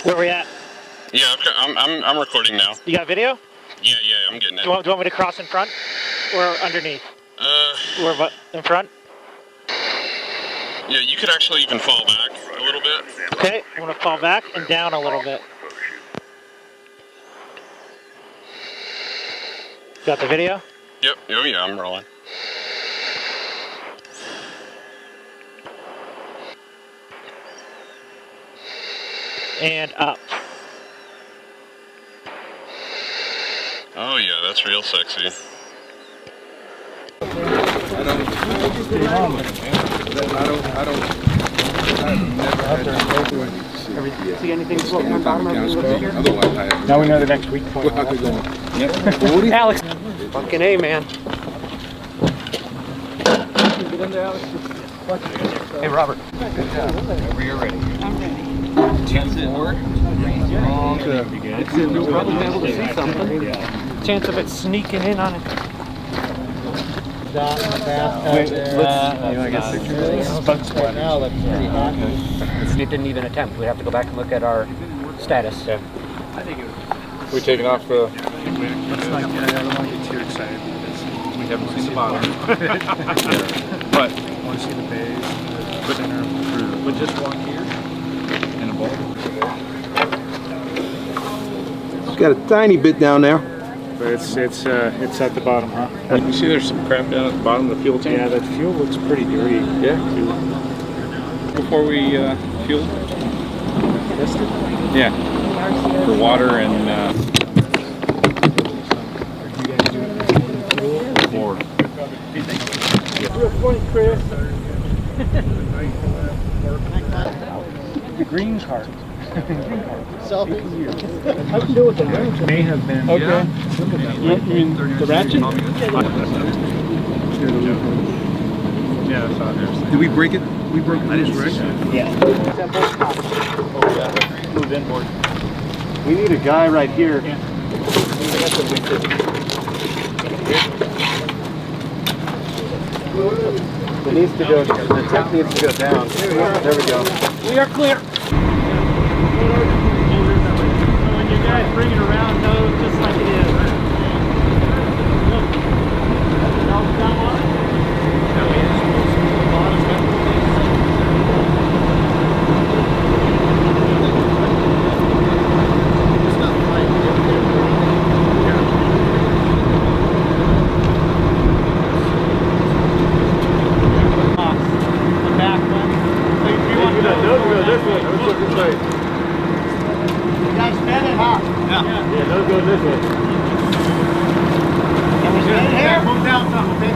Where are we at? Yeah, I'm recording now. You got video? Yeah, I'm getting it. Do you want me to cross in front or underneath? Or in front? Yeah, you could actually even fall back a little bit. Okay, I'm gonna fall back and down a little bit. Got the video? Yep. Oh yeah, I'm rolling. And up. Oh yeah, that's real sexy. See anything floating on bottom of Now we know the next week point. Yep. Alex. Fucking A, man. Hey, Robert. Whenever you're ready. I'm ready. Chance it work. You'll probably be able to see something. Chance of it sneaking in on it. Let's Right now, that's pretty hot. It didn't even attempt. We'd have to go back and look at our status. Yeah. We taking off the... Let's not get, I don't want to get too excited because we haven't seen the bottom. But I want to see the bays, the center of the crew. But just walk here and a ball. It's got a tiny bit down there. But it's at the bottom, huh? you see there's some crap down at the bottom of the fuel tank? Yeah, that fuel looks pretty dirty. Yeah. Before we fuel? Tested? Yeah. For water and... board. Real point, Chris. The green card. Selfie. I can do it with the ratchet. May have been. Okay. Yeah. You mean the ratchet? Yeah, that's out there. Did we break it? We broke it. I didn't break it. Yeah. Moved inboard. We need a guy right here. Yeah. It needs to go, the tech needs to go down. There we go. We are clear. When you guys bring it around, know just like it is. Move down some, okay?